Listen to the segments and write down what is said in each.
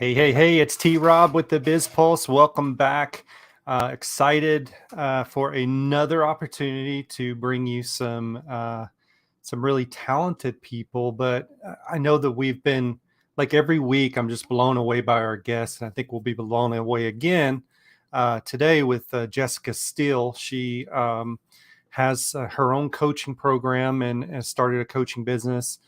Hey, hey, hey, it's T Rob with the Biz Pulse. Welcome back. Excited for another opportunity to bring you some really talented people. But I know that we've been like every week, I'm just blown away by our guests. And I think we'll be blown away again today with Jessica Steele. She has her own coaching program and has started a coaching business.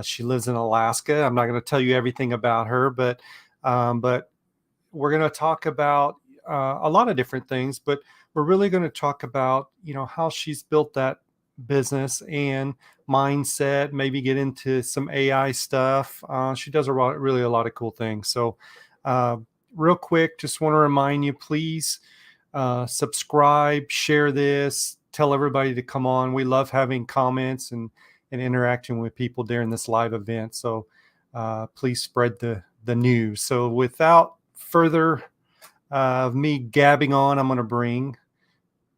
She lives in Alaska. I'm not going to tell you everything about her, but we're going to talk about a lot of different things. But we're really going to talk about how she's built that business and mindset. Maybe get into some AI stuff. She does really a lot of cool things. So, uh, real quick, just want to remind you, please subscribe, share this, tell everybody to come on. We love having comments and interacting with people during this live event. So please spread the news. So without further me gabbing on, I'm going to bring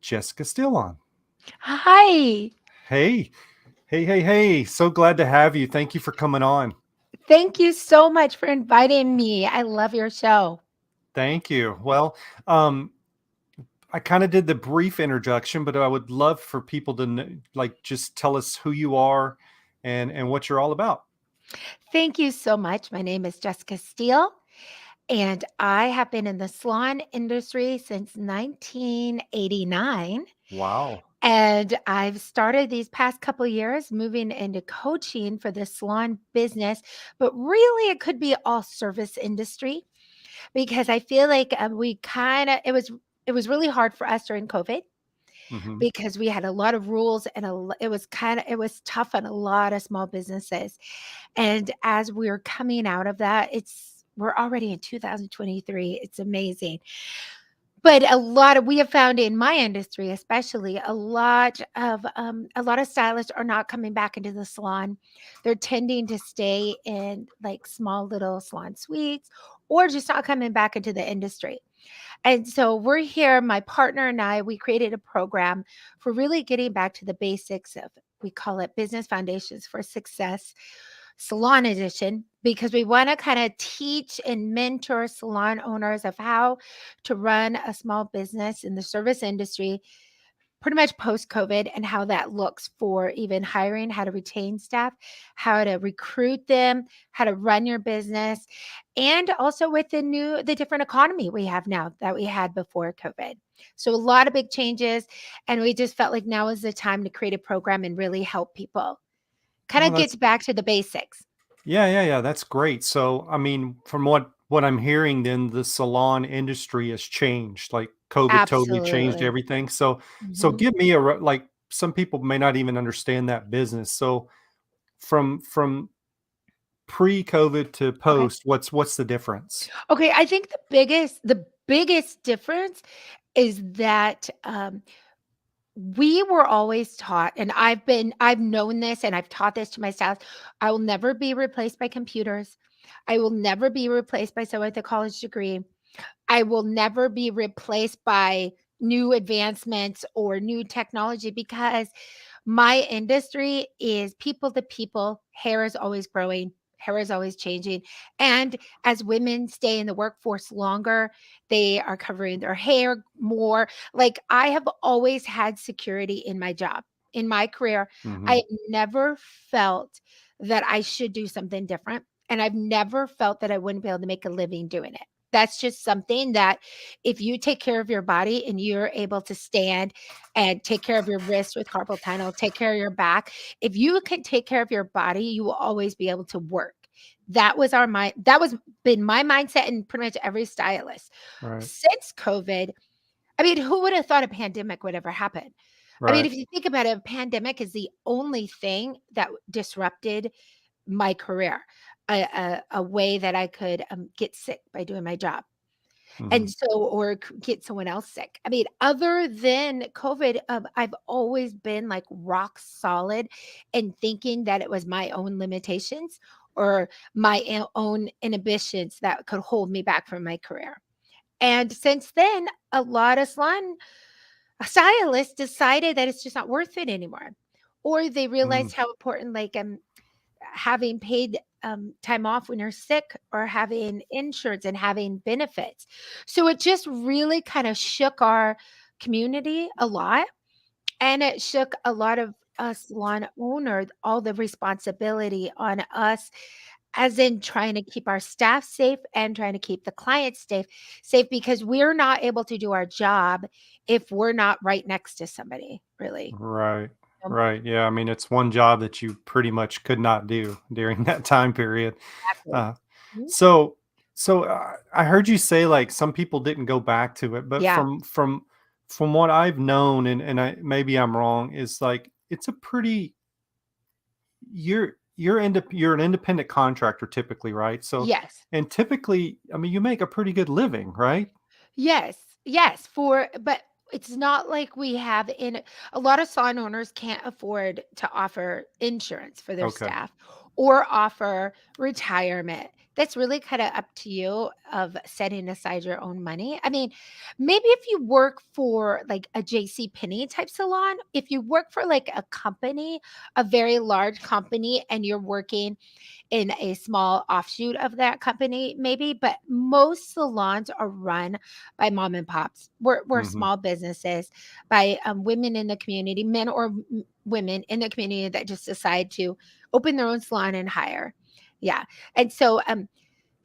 Jessica Steele on. Hi. Hey, hey, hey, hey. So glad to have you. Thank you for coming on. Thank you so much for inviting me. I love your show. Thank you. Well, um, I kind of did the brief introduction, but I would love for people to just tell us who you are and what you're all about. Thank you so much. My name is Jessica Steele, and I have been in the salon industry since 1989. Wow. And I've started these past couple years moving into coaching for the salon business, but really it could be all service industry because I feel like we kind of it was really hard for us during COVID Hmm. because we had a lot of rules and it was tough on a lot of small businesses. And as we're coming out of that, we're already in 2023. It's amazing. But we have found in my industry, especially a lot of stylists are not coming back into the salon. They're tending to stay in like small little salon suites or just not coming back into the industry. And so we're here, my partner and I, we created a program for really getting back to the basics of, we call it Business Foundations for Success Salon Edition, because we want to kind of teach and mentor salon owners of how to run a small business in the service industry pretty much post COVID and how that looks for even hiring, how to retain staff, how to recruit them, how to run your business, and also with the different economy we have now that we had before COVID. So a lot of big changes. And we just felt like now is the time to create a program and really help people kind Oh, of that's get back to the basics. yeah. That's great. So, I mean, from what I'm hearing, then the salon industry has changed. Like COVID totally changed Absolutely. everything. So Mhm. give me like some people may not even understand that business. So from pre-COVID to Okay. post, what's the difference? Okay. I think the biggest difference is that we were always taught, and I've known this and I've taught this to my staff. I will never be replaced by computers. I will never be replaced by someone with a college degree. I will never be replaced by new advancements or new technology because my industry is people to people. Hair is always growing, hair is always changing. And as women stay in the workforce longer, they are covering their hair more. Like I have always had security in my job, in my career. Hmm. I never felt that I should do something different. And I've never felt that I wouldn't be able to make a living doing it. That's just something that if you take care of your body and you're able to stand and take care of your wrist with carpal tunnel, take care of your back. If you can take care of your body, you will always be able to work. That was our mind. That was been my mindset and pretty much every stylist Right. since COVID. I mean, who would have thought a pandemic would ever happen? I mean, Right. if you think about it, a pandemic is the only thing that disrupted my career, a way that I could get sick by doing my job. Hmm. And so or get someone else sick. I mean, other than COVID, I've always been, like, rock solid in thinking that it was my own limitations or my own inhibitions that could hold me back from my career. And since then, a lot of salon stylists decided that it's just not worth it anymore, or they Hmm. realized how important, like, having paid time off when you're sick, or having insurance and having benefits. So it just really kind of shook our community a lot, and it shook a lot of us salon owners, all the responsibility on us, as in trying to keep our staff safe and trying to keep the clients safe, because we're not able to do our job if we're not right next to somebody, really. Right. Um, Right. Yeah. I mean, it's one job that you pretty much could not do during that time period. Exactly. Uh, Mhm. so, I heard you say like some people didn't go back to it, but Yeah. from what I've known, and I maybe I'm wrong, is like it's a pretty you're an independent contractor typically, right? So, Yes. and typically, I mean, you make a pretty good living, right? Yes, yes, but it's not like we have in a lot of salon owners can't afford to offer insurance for their Okay. staff or offer retirement. That's really kind of up to you of setting aside your own money. I mean, maybe if you work for like a JC Penney type salon, if you work for like a company, a very large company, and you're working in a small offshoot of that company, maybe, but most salons are run by mom and pops. We're Hmm. small businesses by women in the community, men or women in the community that just decide to open their own salon and hire. Yeah. And so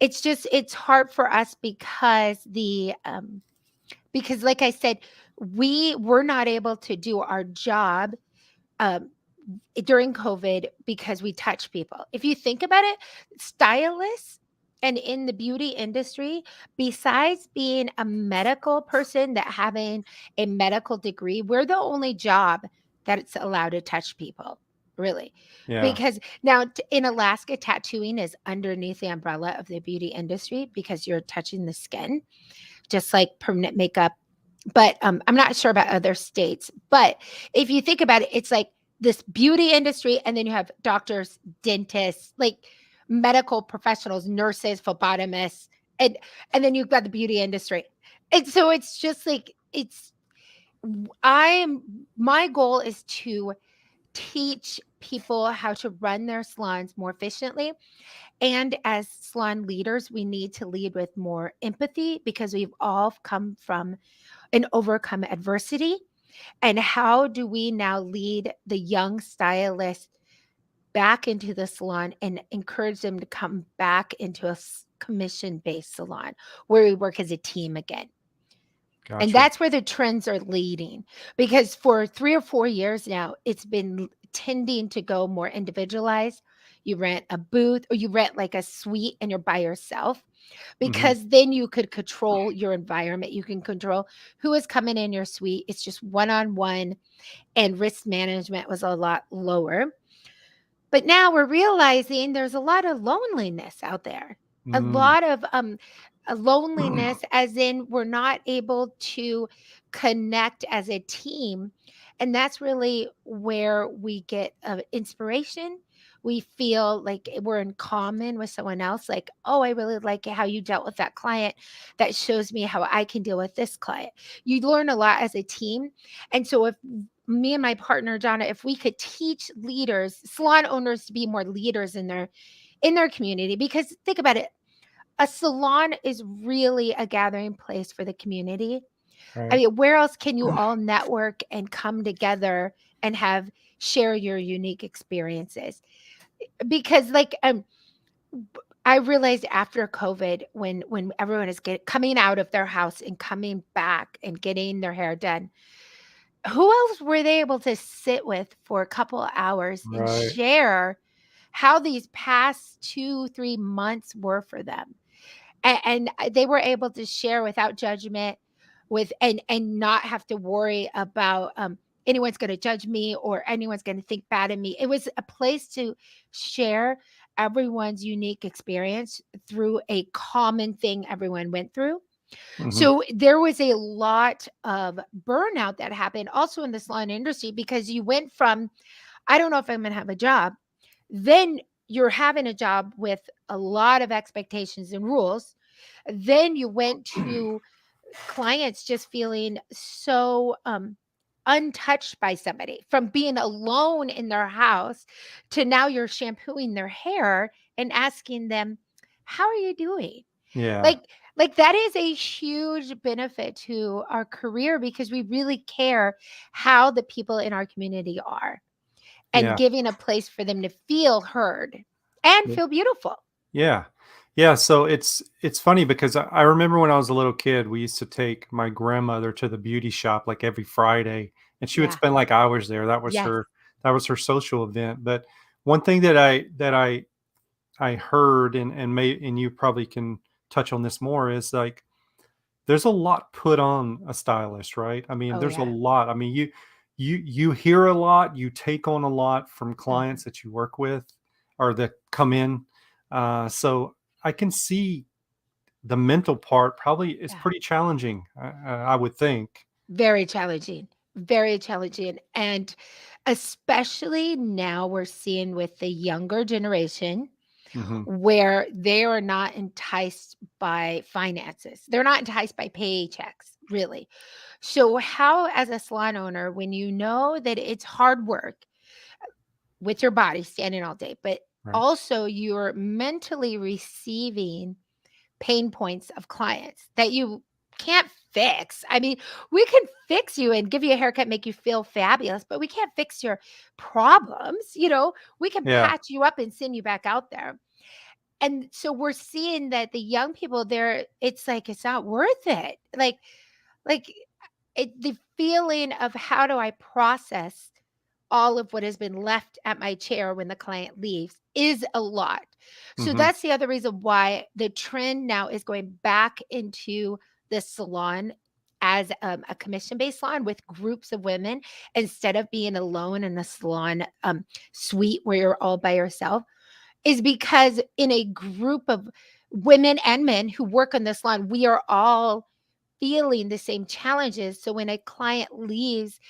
it's hard for us because like I said, we were not able to do our job um, during COVID because we touch people. If you think about it, stylists and in the beauty industry, besides being a medical person that having a medical degree, we're the only job that it's allowed to touch people, really. Yeah. Because now in Alaska, tattooing is underneath the umbrella of the beauty industry because you're touching the skin, just like permanent makeup. But I'm not sure about other states. But if you think about it, it's like this beauty industry, and then you have doctors, dentists, like medical professionals, nurses, phlebotomists, and and then you've got the beauty industry. And so it's just like I'm my goal is to teach people how to run their salons more efficiently. And as salon leaders, we need to lead with more empathy because we've all come from and overcome adversity. And how do we now lead the young stylists back into the salon and encourage them to come back into a commission based salon where we work as a team again? And Gotcha. that's where the trends are leading, because for 3 or 4 years now, it's been tending to go more individualized. You rent a booth or you rent like a suite and you're by yourself, Hmm. because then you could control your environment. You can control who is coming in your suite. It's just one-on-one, and risk management was a lot lower. But now we're realizing there's a lot of loneliness out there. A Mm. lot of a loneliness, as in we're not able to connect as a team. And that's really where we get inspiration. We feel like we're in common with someone else. Like, oh, I really like how you dealt with that client. That shows me how I can deal with this client. You learn a lot as a team. And so if me and my partner Donna, if we could teach leaders, salon owners, to be more leaders in their community, because think about it, a salon is really a gathering place for the community. I Right. mean, where else can you all network and come together and have share your unique experiences? Because like I realized after COVID, when everyone is coming out of their house and coming back and getting their hair done, who else were they able to sit with for a couple of hours and Right. share how these past 2, 3 months were for them? And they were able to share without judgment, with and not have to worry about, anyone's gonna judge me or anyone's gonna think bad of me. It was a place to share everyone's unique experience through a common thing everyone went through. Hmm. So there was a lot of burnout that happened also in the salon industry, because you went from, I don't know if I'm going to have a job, then you're having a job with a lot of expectations and rules. Then you went to clients just feeling so untouched by somebody, from being alone in their house to now you're shampooing their hair and asking them, "How are you doing?" Yeah. Like like that is a huge benefit to our career because we really care how the people in our community are, and Yeah. giving a place for them to feel heard and Yeah. feel beautiful. Yeah. Yeah, so it's funny because I remember when I was a little kid, we used to take my grandmother to the beauty shop like every Friday, and she would Yeah. spend like hours there. Yes. That was her social event. But one thing that I heard, and you probably can touch on this more, is like there's a lot put on a stylist, right? I mean, Oh, there's a yeah. lot. I mean, you hear a lot, you take on a lot from Mhm. clients that you work with or that come in. So I can see the mental part probably is Yeah. pretty challenging. I would think. Very challenging. Very challenging. And especially now we're seeing with the younger generation Hmm. where they are not enticed by finances. They're not enticed by paychecks, really. So, how, as a salon owner, when you know that it's hard work with your body standing all day, but Right. also you're mentally receiving pain points of clients that you can't fix. I mean, we can fix you and give you a haircut, make you feel fabulous, but we can't fix your problems. We can Yeah. patch you up and send you back out there. And so we're seeing that the young people there, it's like it's not worth it. Like the feeling of how do I process all of what has been left at my chair when the client leaves is a lot. So Hmm. that's the other reason why the trend now is going back into the salon as a commission-based salon with groups of women instead of being alone in the salon suite where you're all by yourself, is because in a group of women and men who work on the salon, we are all feeling the same challenges. So when a client leaves,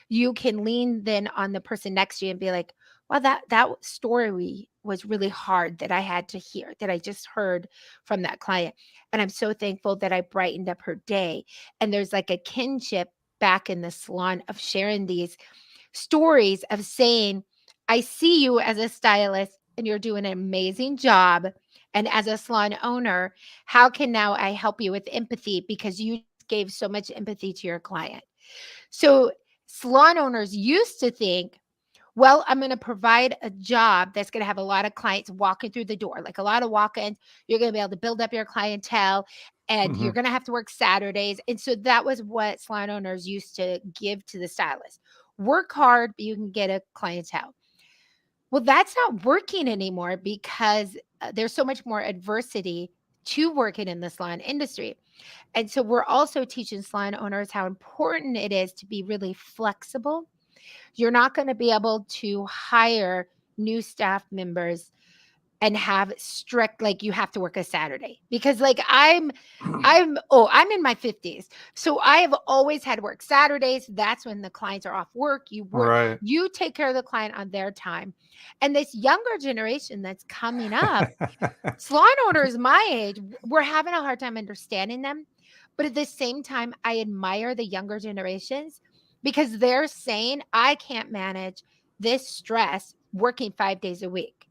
you can lean then on the person next to you and be like, "Well, that story was really hard that I had to hear, that I just heard from that client. And I'm so thankful that I brightened up her day." And there's like a kinship back in the salon of sharing these stories of saying, "I see you as a stylist and you're doing an amazing job. And as a salon owner, how can now I help you with empathy because you gave so much empathy to your client?" So salon owners used to think, well, I'm going to provide a job that's going to have a lot of clients walking through the door, like a lot of walk ins. You're going to be able to build up your clientele and Hmm. you're going to have to work Saturdays. And so that was what salon owners used to give to the stylist: work hard, but you can get a clientele. Well, that's not working anymore because there's so much more adversity to working in the salon industry. And so we're also teaching salon owners how important it is to be really flexible. You're not going to be able to hire new staff members and have strict, like, you have to work a Saturday, because like I'm in my 50s. So I have always had to work Saturdays. That's when the clients are off work. Right. You take care of the client on their time. And this younger generation that's coming up, salon owners my age, we're having a hard time understanding them. But at the same time, I admire the younger generations because they're saying, I can't manage this stress working 5 days a week.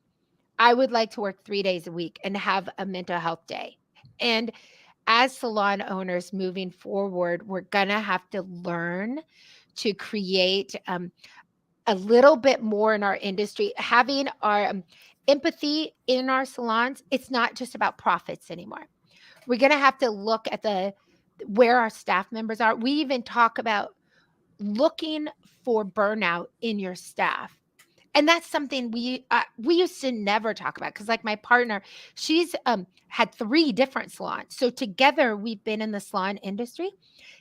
I would like to work 3 days a week and have a mental health day. And as salon owners moving forward, we're going to have to learn to create a little bit more in our industry, having our empathy in our salons. It's not just about profits anymore. We're going to have to look at the where our staff members are. We even talk about looking for burnout in your staff. And that's something we used to never talk about, because like my partner, she's had 3 different salons. So together we've been in the salon industry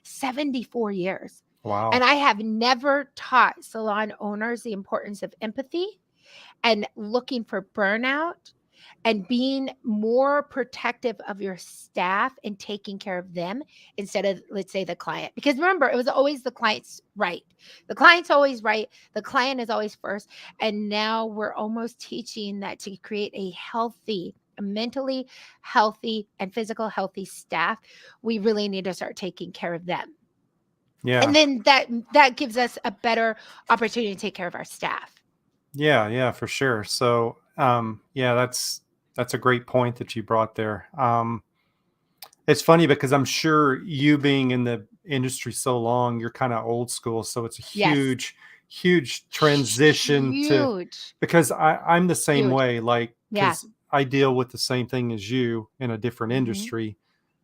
74 years. And Wow. I have never taught salon owners the importance of empathy and looking for burnout and being more protective of your staff and taking care of them instead of, let's say, the client. Because remember, it was always the client's right. The client's always right. The client is always first. And now we're almost teaching that to create a healthy, a mentally healthy and physical healthy staff, we really need to start taking care of them. And Yeah. then that gives us a better opportunity to take care of our staff. Yeah, yeah, for sure. So, yeah, that's a great point that you brought there. It's funny because I'm sure you being in the industry so long, you're kind of old school. So it's a Yes. huge transition to Huge. because I'm the same Huge. way, like, Yeah. because I deal with the same thing as you in a different Mhm. industry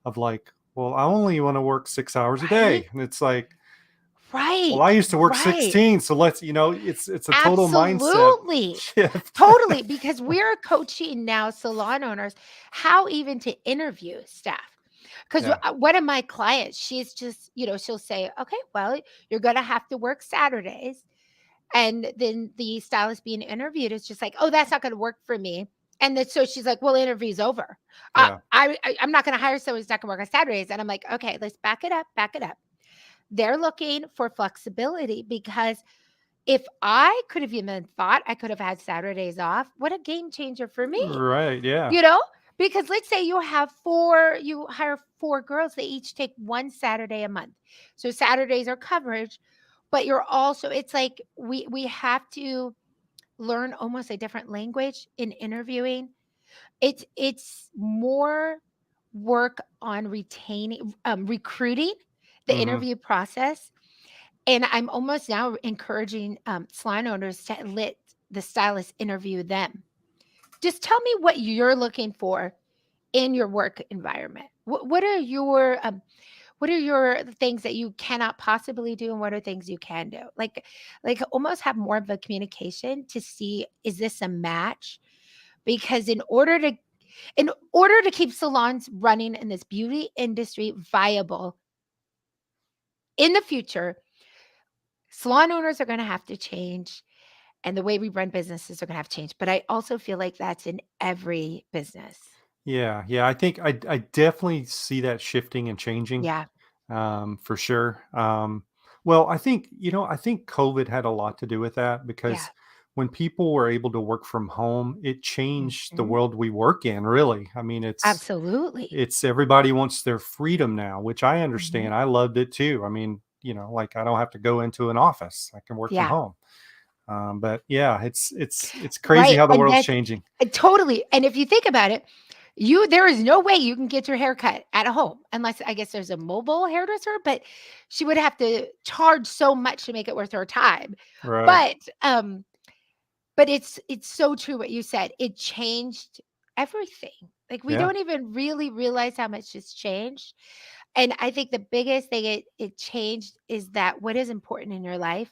of like, well, I only want to work 6 hours a Right? day. And it's like, well, I Right. used to work Right. 16. So let's, it's a total mindset Absolutely. shift. Totally, because we're coaching now salon owners how even to interview staff. Because Yeah. one of my clients, she's just, she'll say, okay, well, you're going to have to work Saturdays. And then the stylist being interviewed is just like, oh, that's not going to work for me. And then so she's like, well, interview's over. Yeah. I'm not going to hire someone who's not going to work on Saturdays. And I'm like, okay, let's back it up, back it up. They're looking for flexibility because if I could have even thought I could have had Saturdays off, what a game changer for me, Right. Yeah. you know? Because let's say you hire four girls, they each take one Saturday a month. So Saturdays are coverage, but you're also, it's like we have to learn almost a different language in interviewing. It's more work on retaining, recruiting the Hmm. interview process. And I'm almost now encouraging salon owners to let the stylist interview them. Just tell me what you're looking for in your work environment. What are your things that you cannot possibly do, and what are things you can do? Like almost have more of a communication to see, is this a match? Because in order to keep salons running in this beauty industry viable in the future, salon owners are going to have to change, and the way we run businesses are going to have to change. But I also feel like that's in every business. Yeah. Yeah. I think I definitely see that shifting and changing, Yeah. for sure. Well, I think COVID had a lot to do with that Yeah. because when people were able to work from home, it changed the Mhm. world we work in, really. I mean, Absolutely. it's everybody wants their freedom now, which I Mhm. understand. I loved it too. I mean, like I don't have to go into an office. I can work from Yeah. home. But yeah, it's crazy Right. how the And world's that's changing. totally. And if you think about it, there is no way you can get your hair cut at home unless I guess there's a mobile hairdresser, but she would have to charge so much to make it worth her time. Right. But but it's so true what you said. It changed everything. Like we Yeah. don't even really realize how much it's changed. And I think the biggest thing it changed is that what is important in your life.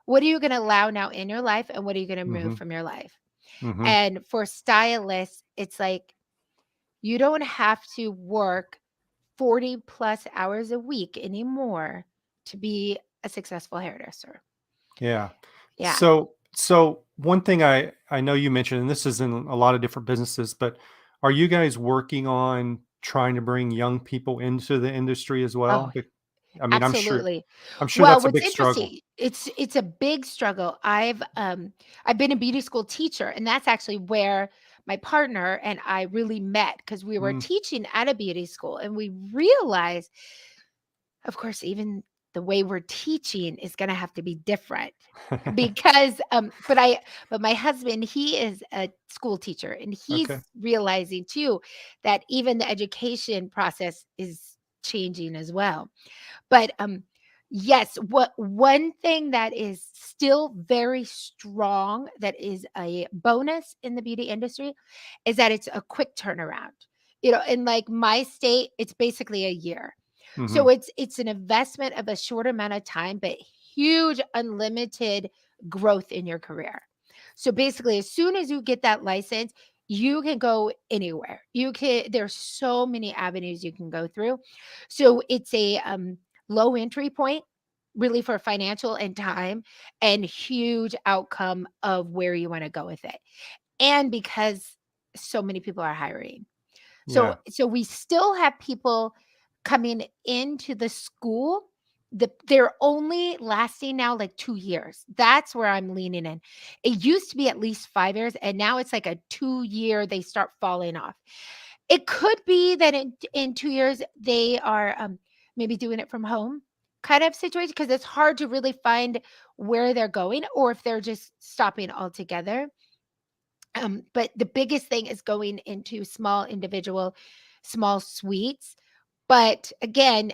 What are you going to allow now in your life, and what are you going to remove Mhm. from your life? Mhm. And for stylists, it's like you don't have to work 40 plus hours a week anymore to be a successful hairdresser. Yeah. Yeah. So one thing I know you mentioned, and this is in a lot of different businesses, but are you guys working on trying to bring young people into the industry as Oh, well? I mean, absolutely. I'm sure Well, that's a what's big struggle. interesting, it's a big struggle. I've been a beauty school teacher, and that's actually where my partner and I really met because we were Mm. teaching at a beauty school, and we realized, of course, even the way we're teaching is going to have to be different because but my husband, he is a school teacher, and Okay. he's realizing too that even the education process is changing as well. But, yes, what one thing that is still very strong that is a bonus in the beauty industry is that it's a quick turnaround. In, like, my state, it's basically a year. So Mhm. it's an investment of a short amount of time, but huge unlimited growth in your career. So basically, as soon as you get that license, you can go anywhere. There's so many avenues you can go through. So it's a low entry point, really, for financial and time, and huge outcome of where you want to go with it. And because so many people are hiring. So Yeah. so we still have people coming into the school. They're only lasting now like 2 years. That's where I'm leaning in. It used to be at least 5 years, and now it's like a 2-year, they start falling off. It could be that in 2 years, they are, maybe doing it from home, kind of situation because it's hard to really find where they're going or if they're just stopping altogether. But the biggest thing is going into small individual, small suites. But again,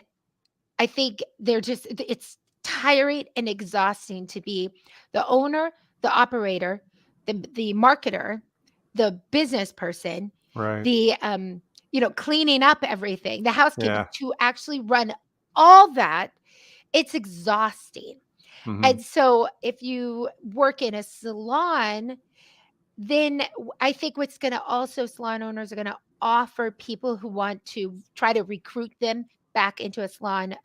I think it's tiring and exhausting to be the owner, the operator, the marketer, the business person, Right. the cleaning up everything, the housekeeping Yeah. to actually run all that. It's exhausting. Hmm. And so if you work in a salon, then I think what's going to also salon owners are going to offer people who want to try to recruit them back into a salon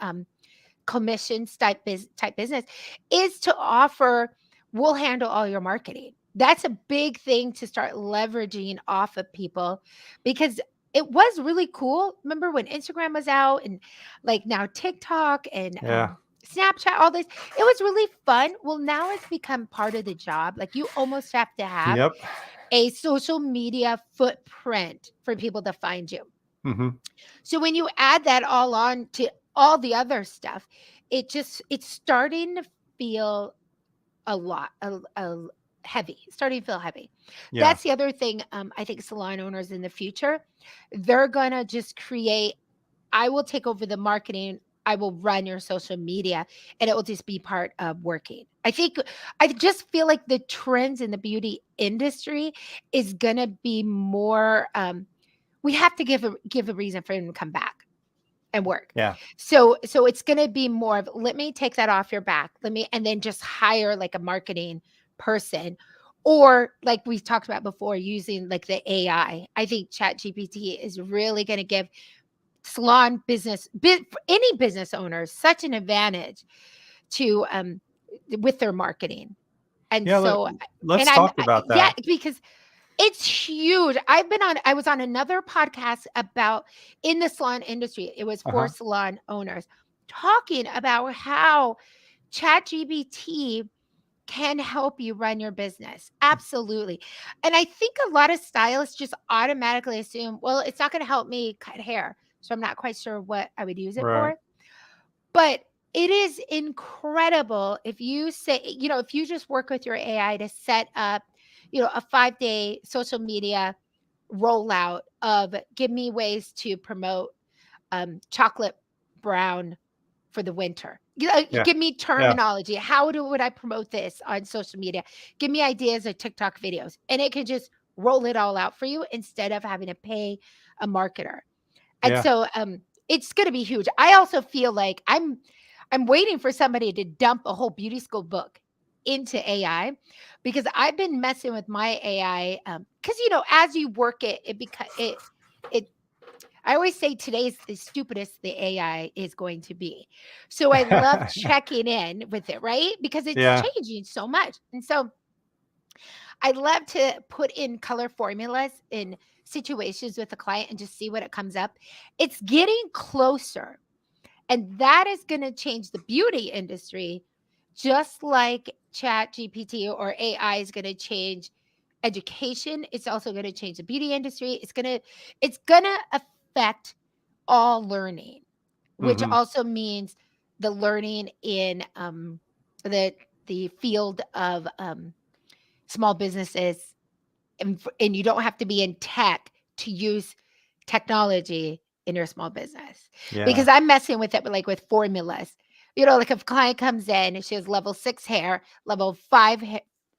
commissions type business is to offer, we'll handle all your marketing. That's a big thing to start leveraging off of people because it was really cool. Remember when Instagram was out and like now TikTok and Yeah. Snapchat, all this, it was really fun. Well, now it's become part of the job. Like you almost have to have Yep. a social media footprint for people to find you. Hmm. So when you add that all on to all the other stuff, it's starting to feel a lot heavy. It's starting to feel heavy. Yeah. That's the other thing. I think salon owners in the future, they're gonna just create. I will take over the marketing. I will run your social media, and it will just be part of working. I just feel like the trends in the beauty industry is gonna be more. We have to give a reason for them to come back and work. Yeah. So it's going to be more of let me take that off your back. Let me and then just hire like a marketing person or like we talked about before using like the AI. I think Chat GPT is really going to give salon any business owners such an advantage to with their marketing. And Yeah. so and Let's talk about yeah, that. because it's huge. I was on another podcast about in the salon industry. It was for Uh-huh. salon owners talking about how ChatGPT can help you run your business. Absolutely. And I think a lot of stylists just automatically assume, well, it's not going to help me cut hair. So I'm not quite sure what I would use it Right. for. But it is incredible if you say, if you just work with your AI to set up, a 5-day social media rollout of give me ways to promote chocolate brown for the winter. You Yeah. give me Yeah. terminology. Would I promote this on social media? Give me ideas of TikTok videos, and it can just roll it all out for you instead of having to pay a marketer. And Yeah. so it's going to be huge. I also feel like I'm waiting for somebody to dump a whole beauty school book into AI because I've been messing with my AI cuz as you work it it I always say today's the stupidest the AI is going to be. So I love checking in with it, right? Because it's Yeah. changing so much. And so I love to put in color formulas in situations with a client and just see what it comes up. It's getting closer. And that is going to change the beauty industry, just like Chat GPT or AI is going to change education. It's also going to change the beauty industry. It's gonna affect all learning, which Hmm. also means the learning in the the field of small businesses and you don't have to be in tech to use technology in your small business Yeah. because I'm messing with it like with formulas. Like if a client comes in and she has level 6 hair, level 5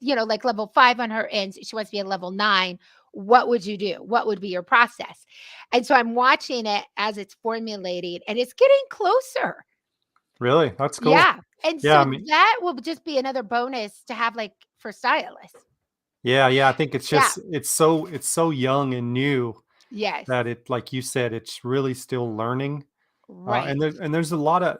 like level 5 on her ends, she wants to be a level 9. What would you do? What would be your process? And so I'm watching it as it's formulating and it's getting closer. Really? That's cool. Yeah. And Yeah. so I mean, that will just be another bonus to have like for stylists. yeah. Yeah. I think Yeah. it's so young and new Yes. that it, like you said, it's really still learning. And Right. there's a lot of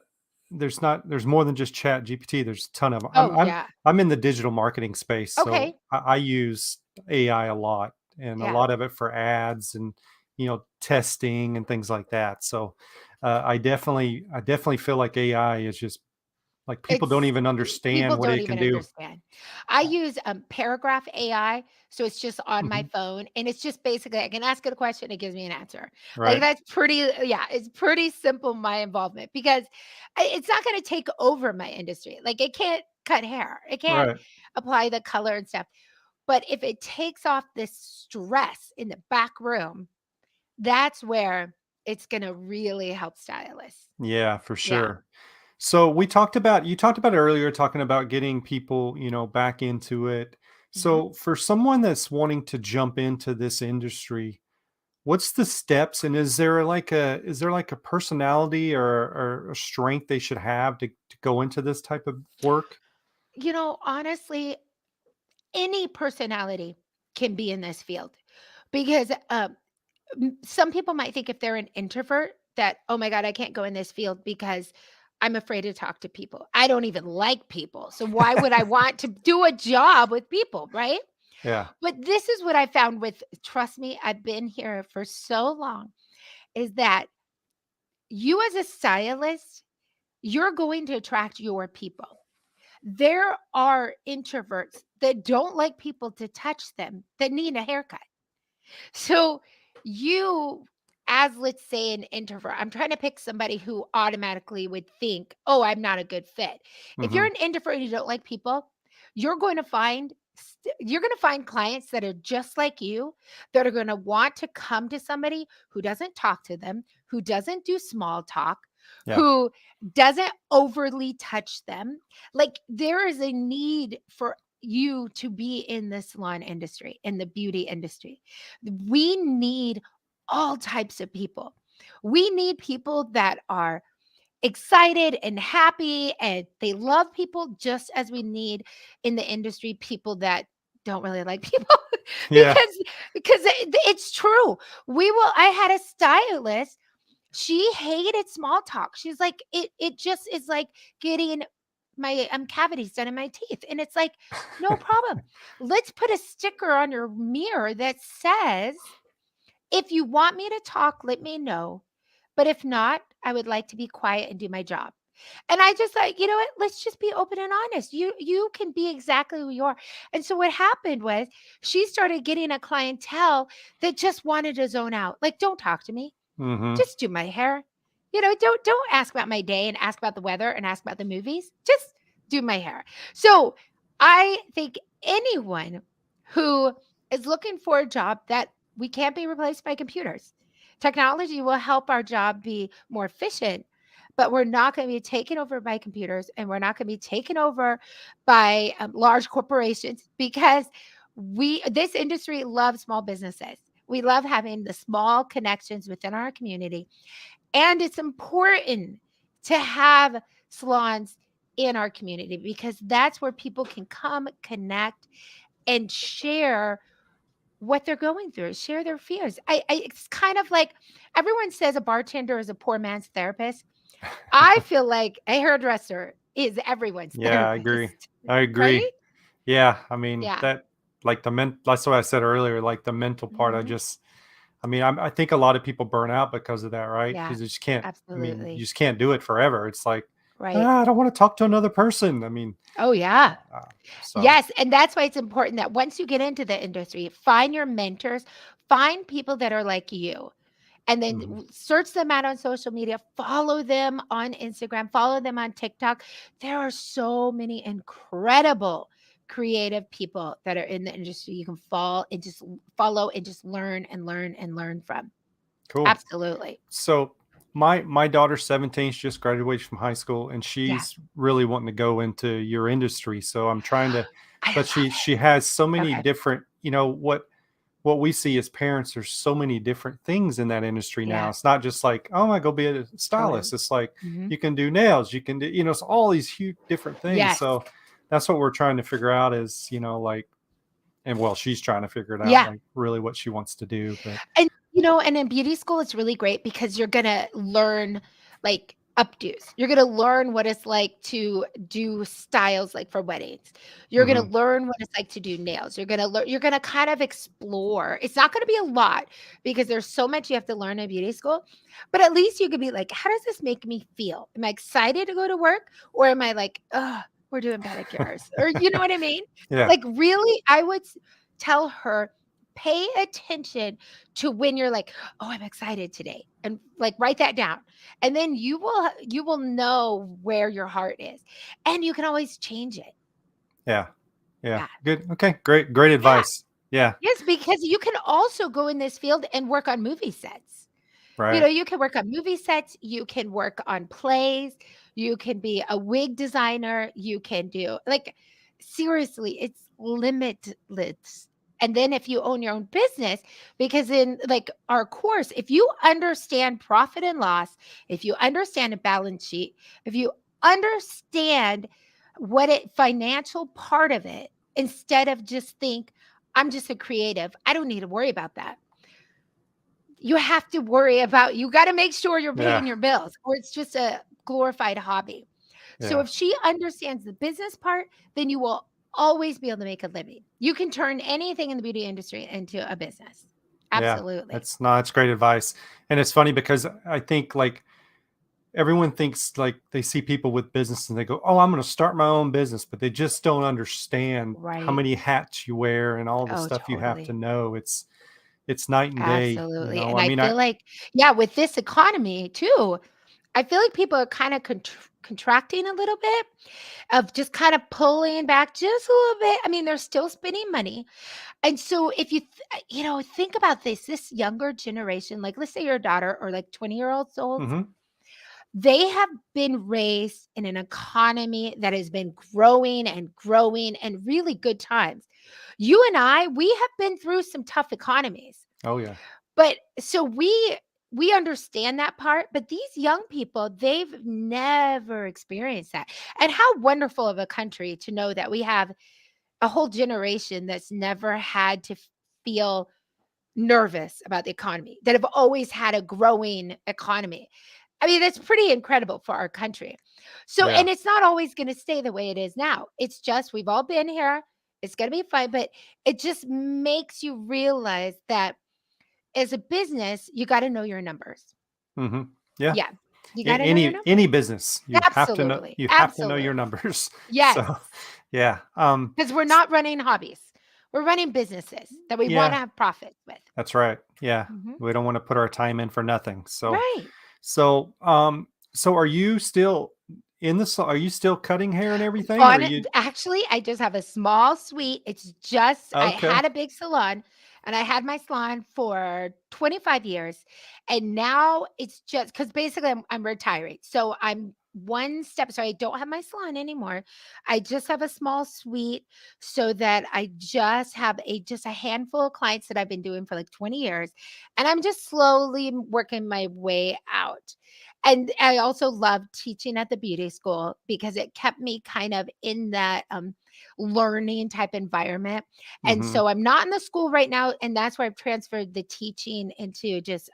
there's more than just Chat GPT. There's a ton of Oh, yeah. I'm in the digital marketing space, so Okay. I use AI a lot, and a Yeah. lot of it for ads and testing and things like that. So I definitely feel like AI is just Like people don't It's even understand people what don't it can even do. understand. I use, Paragraph AI, so it's just on my Mhm. phone, and it's just basically I can ask it a question, it gives me an answer. Like, Right. that's pretty yeah, it's pretty simple, my involvement, because it's not gonna take over my industry. Like, it can't cut hair, it can't Right. apply the color and stuff, but if it takes off this stress in the back room, that's where it's gonna really help stylists. Yeah, for Yeah. sure. So you talked about earlier talking about getting people, back into it. Mhm. So for someone that's wanting to jump into this industry, what's the steps, and is there like a personality or a strength they should have to go into this type of work? Honestly, any personality can be in this field because some people might think if they're an introvert that, oh my God, I can't go in this field because I'm afraid to talk to people. I don't even like people. So why would I want to do a job with people? Right. Yeah. But this is what I found with, trust me, I've been here for so long, is that you as a stylist, you're going to attract your people. There are introverts that don't like people to touch them that need a haircut. So you, as let's say an introvert, I'm trying to pick somebody who automatically would think, oh, I'm not a good fit. If you're Hmm. an introvert and you don't like people, you're going to find you're going to find clients that are just like you, that are going to want to come to somebody who doesn't talk to them, who doesn't do small talk, Yeah. who doesn't overly touch them. Like, there is a need for you to be in the salon industry, in the beauty industry. We need all types of people. We need people that are excited and happy and they love people, just as we need in the industry people that don't really like people. Yeah. Because it's true. I had a stylist, she hated small talk. She's like, it just is like getting my cavities done in my teeth. And it's like, no problem. Let's put a sticker on your mirror that says, if you want me to talk, let me know. But if not, I would like to be quiet and do my job. And I just like, you know what? Let's just be open and honest. You can be exactly who you are. And so what happened was she started getting a clientele that just wanted to zone out. Like, don't talk to me. Hmm. Just do my hair. Don't ask about my day and ask about the weather and ask about the movies. Just do my hair. So I think anyone who is looking for a job, that we can't be replaced by computers. Technology will help our job be more efficient, but we're not going to be taken over by computers, and we're not going to be taken over by large corporations, because this industry loves small businesses. We love having the small connections within our community. And it's important to have salons in our community, because that's where people can come, connect, and share what they're going through, share their fears. It's kind of like everyone says a bartender is a poor man's therapist. I feel like a hairdresser is everyone's Yeah, I agree. therapist, I right? agree. Yeah, I mean Yeah. that like that's what I said earlier, like the mental part. Mhm. I mean, I think a lot of people burn out because of that, right? Yeah, Because you just can't. I mean, you absolutely. just can't do it forever. It's like, Right. I don't want to talk to another person. I mean, Oh, yeah. uh, so Yes, and that's why it's important that once you get into the industry, find your mentors, find people that are like you, and then mhm. search them out on social media, follow them on Instagram, follow them on TikTok. There are so many incredible creative people that are in the industry you can fall and just follow and just learn and learn and learn from. Cool. Absolutely. So my daughter's 17. She just graduated from high school, and Yeah. she's really wanting to go into your industry. So I'm trying to, I but love she has so it. many Okay. different, what we see as parents, there's so many different things in that industry now. Yeah, It's not just like, oh, I go be a totally. stylist. It's like Mhm. you can do nails, you can do, it's all these huge different things. Yes. So that's what we're trying to figure out is, like, and well, she's trying to figure it out, Yeah. like really what she wants to do. But And, and in beauty school, it's really great because you're gonna learn, like, updos. You're gonna learn what it's like to do styles like for weddings. You're gonna Hmm. learn what it's like to do nails. You're gonna kind of explore. It's not gonna be a lot because there's so much you have to learn in beauty school, but at least you could be like, how does this make me feel? Am I excited to go to work? Or am I like, oh, we're doing pedicures? Or you know what I mean? Yeah. Like really, I would tell her, pay attention to when you're like, oh, I'm excited today. And like write that down, and then you will know where your heart is, and you can always change it. Yeah. Yeah. Yeah. Good. Okay. Great. Great Yeah. advice. Yeah. Yes, because you can also go in this field and work on movie sets. Right. You can work on movie sets, you can work on plays, you can be a wig designer, you can do like seriously, it's limitless. And then if you own your own business, because in like our course, if you understand profit and loss, if you understand a balance sheet, if you understand what it financial part of it, instead of just think, I'm just a creative, I don't need to worry about that. You have to worry about, you got to make sure you're Yeah. paying your bills, or it's just a glorified hobby. So Yeah. if she understands the business part, then you will always be able to make a living. You can turn anything in the beauty industry into a business. Yeah. Absolutely. That's no, that's great advice. And it's funny because I think like everyone thinks like they see people with business and they go, "Oh, I'm going to start my own business," but they just don't understand how Right. many hats you wear and all the Oh, stuff you have to totally. know. It's night and day, you Absolutely. know. And I I mean, I feel like, yeah, with this economy too, I feel like people are kind of contracting a little bit, of just kind of pulling back just a little bit. I mean, they're still spending money. And so if think about this younger generation, like let's say your daughter or like 20-year-old souls, mhm, they have been raised in an economy that has been growing and growing and really good times. You and I, we have been through some tough economies. oh yeah. But so we understand that part, but these young people, they've never experienced that. And how wonderful of a country to know that we have a whole generation that's never had to feel nervous about the economy, that have always had a growing economy. I mean, that's pretty incredible for our country. So, Yeah. and it's not always going to stay the way it is now. It's just we've all been here. It's going to be fine, but it just makes you realize that as a business, you got to know your numbers. Mhm. Yeah. Yeah. You got to know your Any numbers. business, Absolutely. you have to know your Absolutely. numbers. Yes. So, yeah. Because we're s- not running hobbies. We're running businesses that we want yeah, to have profits with. that's right. Yeah. Mhm. We don't want to put our time in for nothing. So, Right. so so are you still are you still cutting hair and everything, or On are it you actually, I just have a small suite. It's just I okay? had a big salon, and I had my salon for 25 years, and now it's just because basically I'm retiring. So I'm one step, so I don't have my salon anymore. I just have a small suite so that I just have just a handful of clients that I've been doing for like 20 years, and I'm just slowly working my way out. And I also loved teaching at the beauty school because it kept me kind of in that learning type environment. And Mhm. so I'm not in the school right now. And that's where I've transferred the teaching into just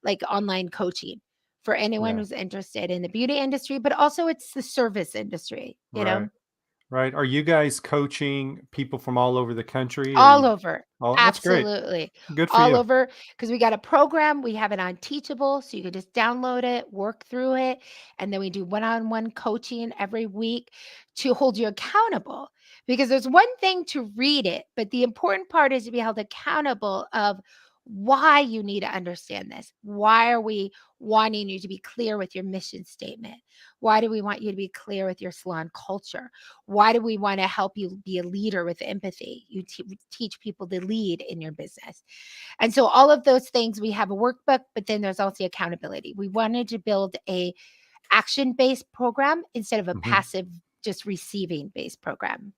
like online coaching for anyone Yeah. who's interested in the beauty industry, but also it's the service industry, Right. Right. Are you guys coaching people from all over the country, or all you over. Oh, that's great. Absolutely. Good for All you. over, because we got a program, we have it on Teachable, so you can just download it, work through it, and then we do one-on-one coaching every week to hold you accountable. Because there's one thing to read it, but the important part is to be held accountable of why you need to understand this. Why are we wanting you to be clear with your mission statement? Why do we want you to be clear with your salon culture? Why do we want to help you be a leader with empathy? You teach people to lead in your business. And so all of those things, we have a workbook, but then there's also accountability. We wanted to build a action-based program instead of a Mhm. passive just receiving based program.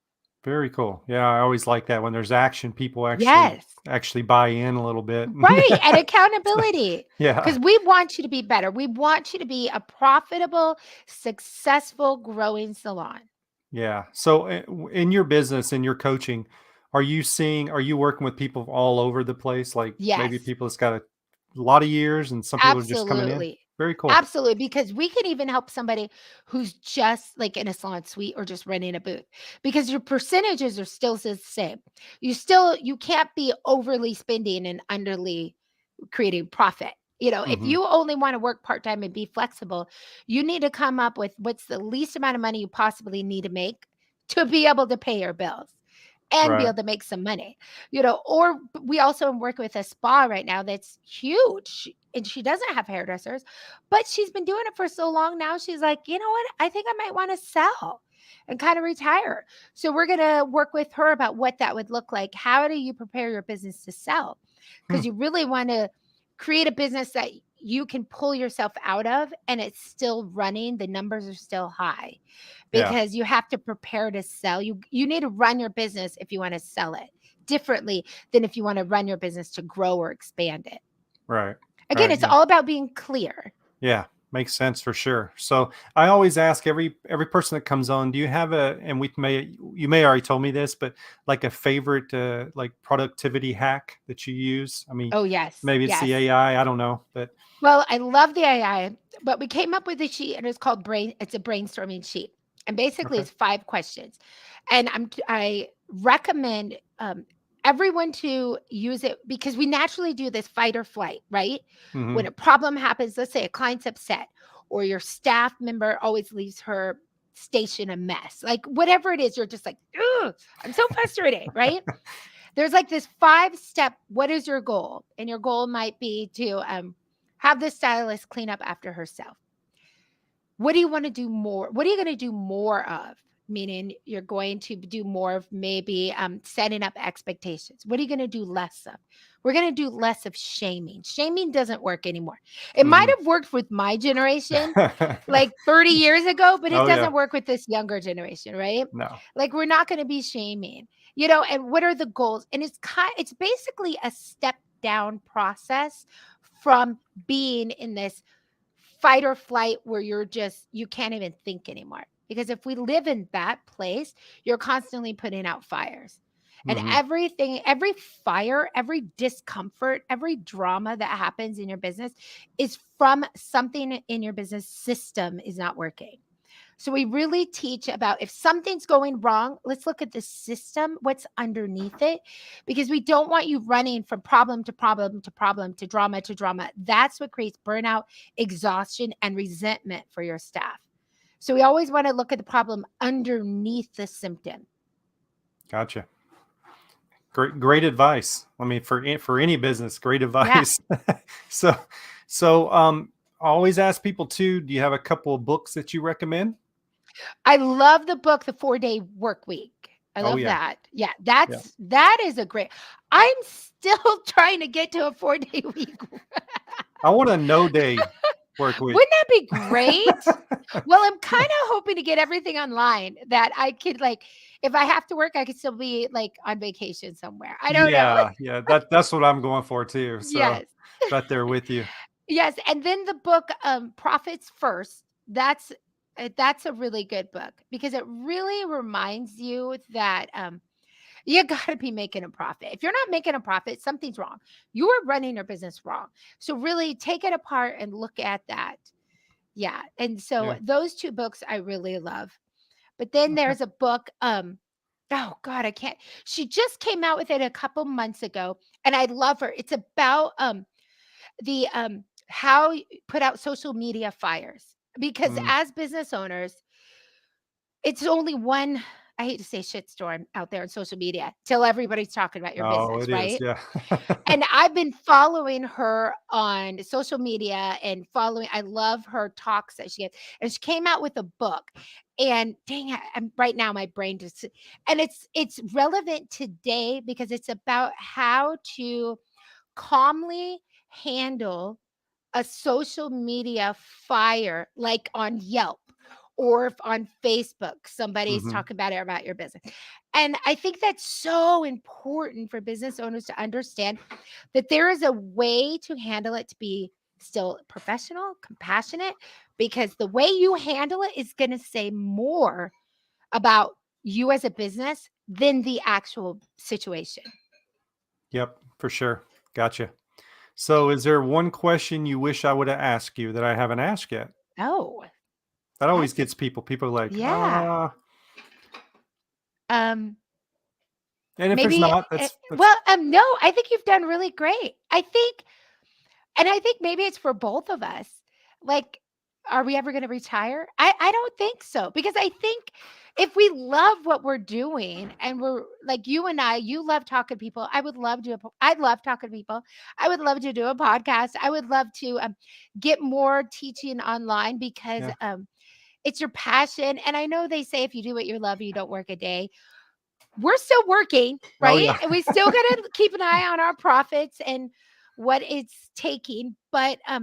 Very cool. Yeah, I always like that when there's action, people Yes. actually buy in a little bit. Right, and So, accountability, yeah. because we want you to be better. We want you to be a profitable, successful, growing salon. Yeah. So in your business, in your coaching, are you working with people all over the place? Like maybe Yes. people that's got a lot of years and some people are just coming in? Absolutely. Very cool. Absolutely, because we can even help somebody who's just like in a salon suite or just renting a booth, because your percentages are still the same. You can't be overly spending and underly creating profit. If Hmm. you only want to work part-time and be flexible, you need to come up with what's the least amount of money you possibly need to make to be able to pay your bills and be Right. able to make some money. Or we also work with a spa right now that's huge, and she doesn't have hairdressers, but she's been doing it for so long now. She's like, you know what? I think I might want to sell and kind of retire. So we're going to work with her about what that would look like. How do you prepare your business to sell? Hmm. Because you really want to create a business that you can pull yourself out of and it's still running. The numbers are still high, Yeah. because you have to prepare to sell. You need to run your business if you want to sell it differently than if you want to run your business to grow or expand it. Right. Again, Right. it's Yeah. all about being clear. Yeah. Makes sense for sure. So I always ask every person that comes on, do you have and you may already told me this, but like a favorite like productivity hack that you use? I mean, Oh, yes. maybe it's the Yes. AI. I don't know, but Well, I love the AI, but we came up with a sheet and it's called it's a brainstorming sheet. And basically okay. it's 5 questions. And I recommend everyone to use it, because we naturally do this fight or flight, right? Hmm. When a problem happens, let's say a client's upset or your staff member always leaves her station a mess. Like whatever it is, you're just like, ugh, I'm so frustrated, right? There's like this 5-step, what is your goal? And your goal might be to have the stylist clean up after herself. What do you want to do more? What are you going to do more of? Meaning you're going to do more of maybe setting up expectations. What are you going to do less of? We're going to do less of shaming. Shaming doesn't work anymore. It might Hmm. have worked with my generation like 30 years ago, but it Oh yeah. doesn't work with this younger generation, right? No. Like we're not going to be shaming, and what are the goals? And it's basically a step down process from being in this fight or flight where you can't even think anymore. Because if we live in that place, you're constantly putting out fires. And Hmm. every fire, every discomfort, every drama that happens in your business is from something in your business system is not working. So we really teach about if something's going wrong, let's look at the system, what's underneath it, because we don't want you running from problem to problem to problem to drama to drama. That's what creates burnout, exhaustion, and resentment for your staff. So we always want to look at the problem underneath the symptom. Gotcha. Great advice. I mean, for any business, great Yeah. advice. so, so I always ask people too. Do you have a couple of books that you recommend? I love the book, The 4-Day Work Week. I Oh love yeah, that. Yeah, yeah. that is a great. I'm still trying to get to a 4-day week. I want a no day work week. Wouldn't that be great? Well, I'm kind of hoping to get everything online that I could like if I have to work, I could still be like on vacation somewhere. I don't know. Yeah, yeah. That's what I'm going for too. So Yes. right there with you. Yes, and then the book Profits First. That's a really good book because it really reminds you that you got to be making a profit. If you're not making a profit, something's wrong. You are running your business wrong. So really take it apart and look at that. Yeah. And so Yeah. those 2 books I really love. But then Okay. there's a book, oh God, I can't. She just came out with it a couple months ago, and I love her. It's about the how you put out social media fires. Because Mm. as business owners, it's only one, I hate to say shitstorm out there on social media till everybody's talking about your Oh, business, it is. right? Yeah. And I've been following her on social media and I love her talks that she gives. And she came out with a book. And dang it, right now my brain just and it's relevant today because it's about how to calmly handle a social media fire like on Yelp or if on Facebook somebody's Hmm. talking about your business. And I think that's so important for business owners to understand that there is a way to handle it to be still professional, compassionate, because the way you handle it is going to say more about you as a business than the actual situation. Yep, for sure. Gotcha. So is there one question you wish I would have asked you that I haven't asked yet? Oh, That always that's gets people. People are like, yeah. Um, and if there's maybe, not, that's well, no, I think you've done really great. I think maybe it's for both of us. Like, are we ever going to retire? I don't think so because I think if we love what we're doing and we're like you and I, you love talking to people. I would love to. I love talking to people. I would love to do a podcast. I would love to get more teaching online because yeah. it's your passion. And I know they say if you do what you love, you don't work a day. We're still working, Oh right? yeah. And we still got to keep an eye on our profits and what it's taking. But I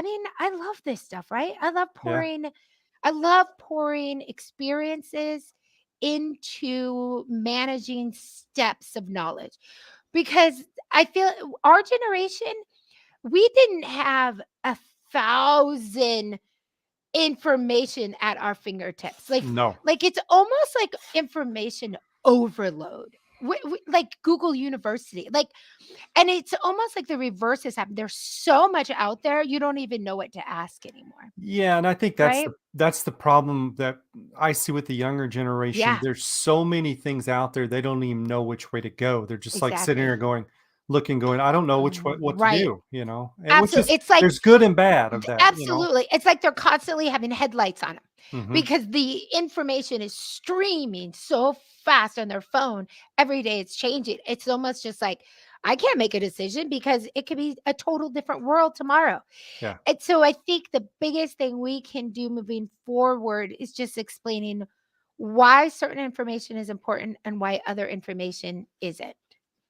mean, I love this stuff, right? Yeah. I love pouring experiences into managing steps of knowledge because I feel our generation, we didn't have 1,000 information at our fingertips. No. It's almost like information overload. Like Google University. And it's almost like the reverse has happened. There's so much out there, you don't even know what to ask anymore, Yeah, and I think right? that's the problem that I see with the younger generation. Yeah, There's so many things out there, they don't even know which way to go. They're just like sitting there exactly. going, looking, going, I don't know which what to Right. do, you know? And which is Absolutely. It's like there's good and bad of that, you know? absolutely. It's like they're constantly having headlights on them Hmm. because the information is streaming so fast on their phone. Every day it's changing. It's almost just like, I can't make a decision because it could be a total different world tomorrow. Yeah. And so I think the biggest thing we can do moving forward is just explaining why certain information is important and why other information isn't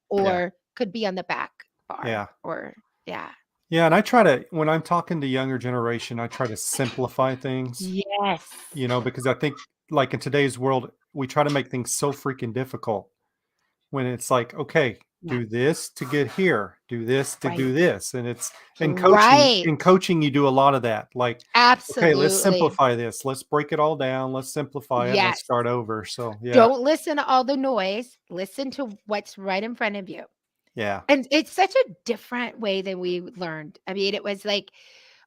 Yeah. or could be on the back bar Yeah. or yeah. Yeah, and I try to when I'm talking to younger generation, I try to simplify things, Yes. you know, because I think like in today's world, we try to make things so freaking difficult when it's like, okay, Yeah. do this to get here, do this to Right. do this. And it's Right. in coaching, you do a lot of that. Like, okay, let's Absolutely. simplify this. Let's break it all down. Let's simplify it and let's Yes. start over. So yeah, Don't listen to all the noise. Listen to what's right in front of you. yeah, And it's such a different way than we learned. I mean, it was like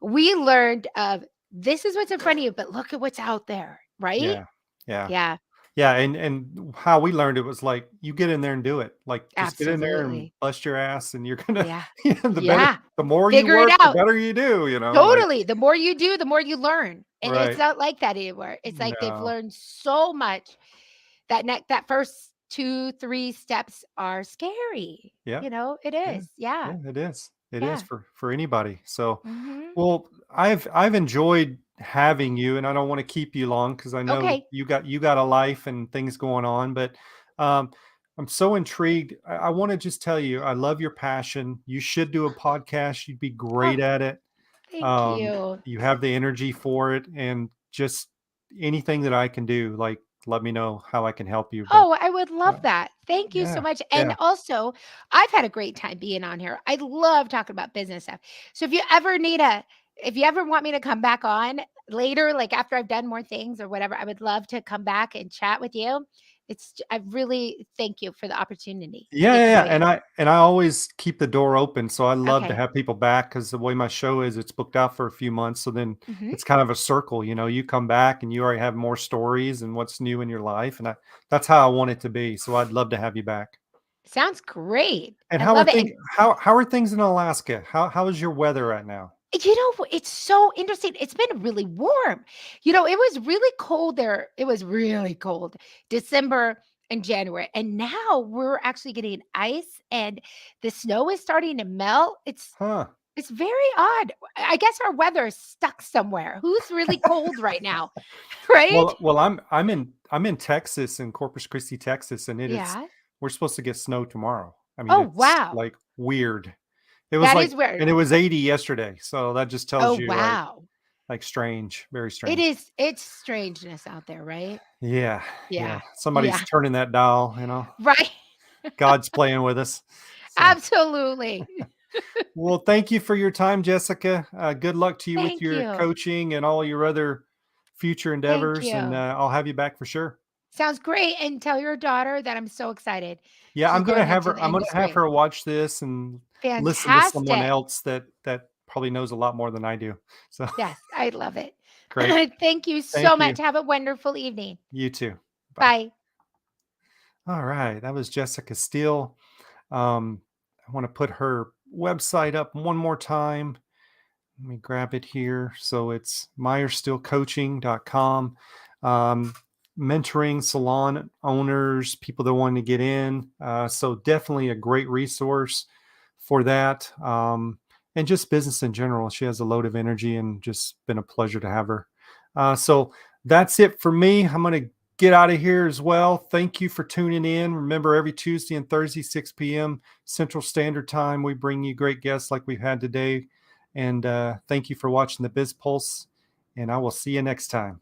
we learned of this is what's in front of you, but look at what's out there, right? yeah, yeah. Yeah, Yeah, and how we learned it was like, you get in there and do it. Like, just get in there and absolutely. bust your ass, and you're gonna Yeah. Yeah. the more you Figure it work, the out. better you do, you know, like Totally. The more you do, the more you learn. And it's right. not like that anymore. It's like they've No. learned so much that first 2, 3 steps are scary. Yeah. It Yeah. is. Yeah. Yeah, it is. It is Yeah. for anybody. So, Mhm. well, I've enjoyed having you, and I don't want to keep you long because I know Okay. you got a life and things going on, but um, I'm so intrigued. I want to just tell you, I love your passion. You should do a podcast. You'd be great Oh, at it. thank you. You have the energy for it, and just anything that I can do, like let me know how I can help you. But Oh, I would love uh, that. Thank you so yeah, much. And yeah. also, I've had a great time being on here. I love talking about business stuff. So if you ever want me to come back on later, like after I've done more things or whatever, I would love to come back and chat with you. I really thank you for the opportunity to Yeah, get yeah, to yeah, know you. and I always keep the door open, so I love to Okay. have people back because the way my show is, it's booked out for a few months, so then Hmm. it's kind of a circle, you know, you come back and you already have more stories and what's new in your life, and that's how I want it to be, so I'd love to have you back. Sounds great. And I love it. And how are things in Alaska? How is your weather right now? It's so interesting. It's been really warm. It was really cold there. It was really cold December and January. And now we're actually getting ice and the snow is starting to melt. Huh. It's very odd. I guess our weather is stuck somewhere. Who's really cold right now? Right? Well, I'm in Texas, in Corpus Christi, Texas, and Yeah. we're supposed to get snow tomorrow. I mean, Oh, it's wow. like weird. It was That like is weird. and it was 80 yesterday, so that just Oh, tells you, wow. like strange, very It strange. is. It's strangeness out there, right? Yeah, yeah. Yeah. Somebody's Yeah. turning that dial, you know? Right. God's playing with us. So, Absolutely. well, thank you for your time, Jessica. Good luck to you with Thank your you. coaching and all your other future Thank endeavors, and, you. I'll have you back for sure. Sounds great. And tell your daughter that I'm so excited. Yeah, She's I'm gonna going have into her the I'm gonna have industry. her watch this and listen to someone Fantastic. else that probably knows a lot more than I do. So, Yes, I love it. great. Thank you so Thank much. you. Have a wonderful evening. You too. Bye. Bye. All right, that was Jessica Steele. I wanna put her website up one more time. Let me grab it here. So it's meyersteelcoaching.com. Um, Mentoring salon owners, people that want to get in. So definitely a great resource for that. And just business in general. She has a load of energy and just been a pleasure to have her. So that's it for me. I'm going to get out of here as well. Thank you for tuning in. Remember, every Tuesday and Thursday, 6 p.m. Central Standard Time, we bring you great guests like we've had today. And thank you for watching the Biz Pulse. And I will see you next time.